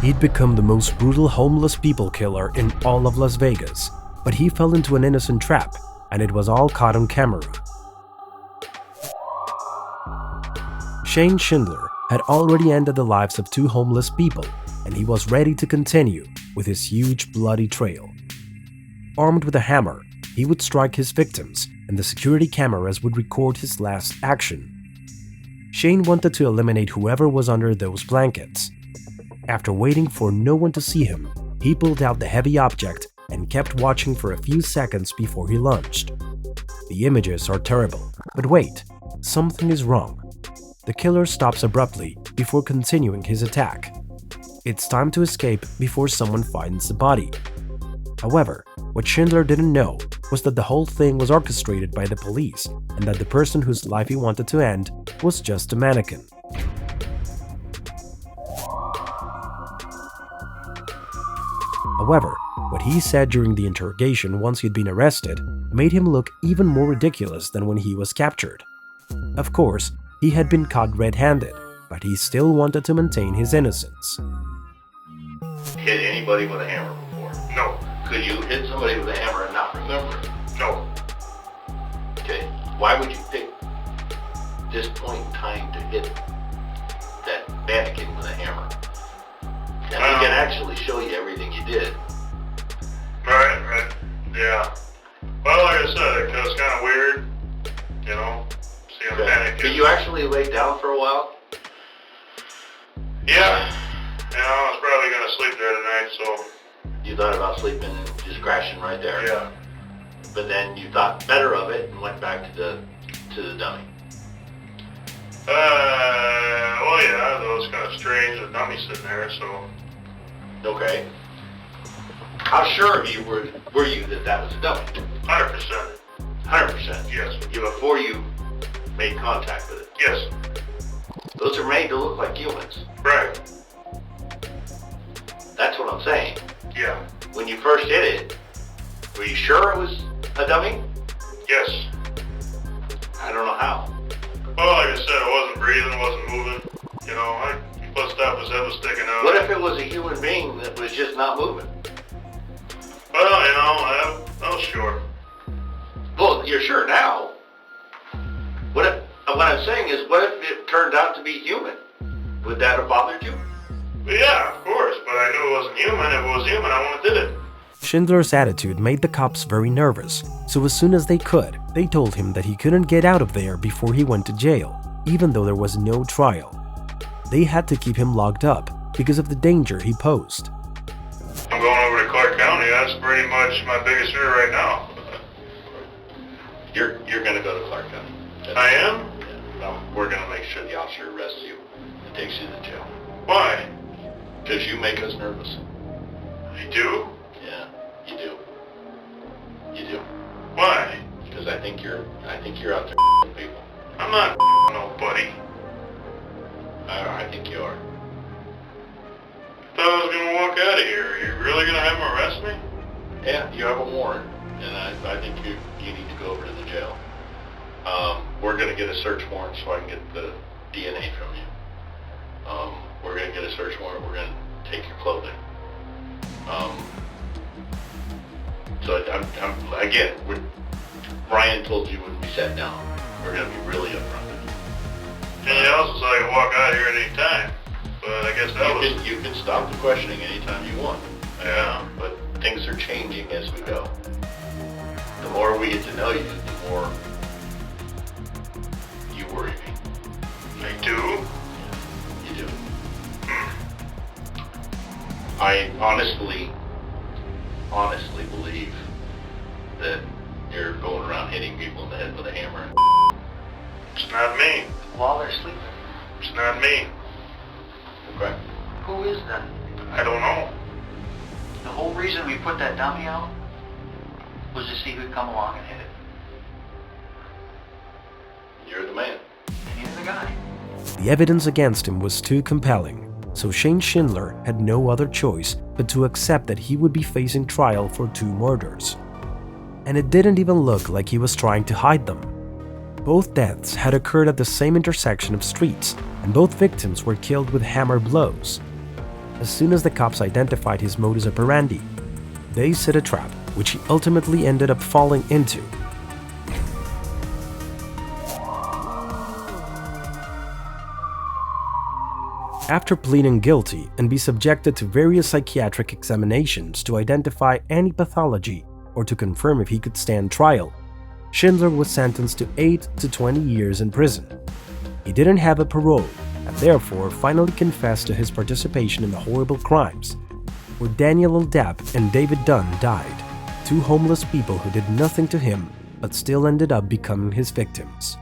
He'd become the most brutal homeless people killer in all of Las Vegas, but he fell into an innocent trap, and it was all caught on camera. Shane Schindler had already ended the lives of 2 homeless people, and he was ready to continue with his huge bloody trail. Armed with a hammer, he would strike his victims, and the security cameras would record his last action. Shane wanted to eliminate whoever was under those blankets. After waiting for no one to see him, he pulled out the heavy object and kept watching for a few seconds before he lunged. The images are terrible, but wait, something is wrong. The killer stops abruptly before continuing his attack. It's time to escape before someone finds the body. However, what Schindler didn't know was that the whole thing was orchestrated by the police and that the person whose life he wanted to end was just a mannequin. However, what he said during the interrogation once he'd been arrested made him look even more ridiculous than when he was captured. Of course, he had been caught red-handed, but he still wanted to maintain his innocence. Hit anybody with a hammer before? No. Could you hit somebody with a hammer and not remember it? No. Okay. Why would you pick this point in time to hit that mannequin with a hammer? And we can actually show you everything you did. Right. Yeah. Well, like I said, it was kind of weird, you know, seeing a mannequin. Did you actually lay down for a while? Yeah. I was probably going to sleep there tonight, so. You thought about sleeping and just crashing right there? Yeah. But then you thought better of it and went back to the dummy. Well, yeah, that was kind of strange, the dummy sitting there, so. Okay. How sure of you were you that was a dummy? 100%. 100%? Yes. Before you made contact with it? Yes. Those are made to look like humans. Right. That's what I'm saying. Yeah. When you first hit it, were you sure it was a dummy? Yes. I don't know how. Well, like I said, it wasn't breathing, it wasn't moving. You know, he bust out, his head was sticking out. What if it was a human being that was just not moving? Well, you know, I was sure. Well, you're sure now. What I'm saying is, what if it turned out to be human? Would that have bothered you? Well, yeah, of course, but I knew it wasn't human. If it was human, I wouldn't have did it. Schindler's attitude made the cops very nervous, so as soon as they could, they told him that he couldn't get out of there before he went to jail, even though there was no trial. They had to keep him locked up because of the danger he posed. I'm going over to Clark County. That's pretty much my biggest fear right now. You're going to go to Clark County. I am? Yeah. No, we're going to make sure the officer arrests you and takes you to jail. Why? Because you make us nervous. I do? Yeah, you do. You do. Why? Because I think you're out there people. I'm not nobody. I think you are. I thought I was going to walk out of here. Are you really going to have him arrest me? Yeah, you have a warrant, and I think you need to go over to the jail. We're going to get a search warrant so I can get the DNA from you. We're going to get a search warrant. We're going to take your clothing. Brian told you when we sat down, we're going to be really upfront with you. And you also said I could walk out of here at any time. But I guess that You can stop the questioning anytime you want. Yeah. But things are changing as we go. The more we get to know you, the more you worry me. I do? You do. I honestly believe that you're going around hitting people in the head with a hammer. It's not me. While they're sleeping. It's not me. Okay. Who is that? I don't know. The whole reason we put that dummy out was to see who'd come along and hit it. You're the man. And you're the guy. The evidence against him was too compelling, so Shane Schindler had no other choice but to accept that he would be facing trial for 2 murders. And it didn't even look like he was trying to hide them. Both deaths had occurred at the same intersection of streets, and both victims were killed with hammer blows. as soon as the cops identified his modus operandi. They set a trap, which he ultimately ended up falling into. After pleading guilty and be subjected to various psychiatric examinations to identify any pathology or to confirm if he could stand trial, Schindler was sentenced to 8 to 20 years in prison. He didn't have a parole and therefore finally confessed to his participation in the horrible crimes, where Daniel L. Depp and David Dunn died, two homeless people who did nothing to him but still ended up becoming his victims.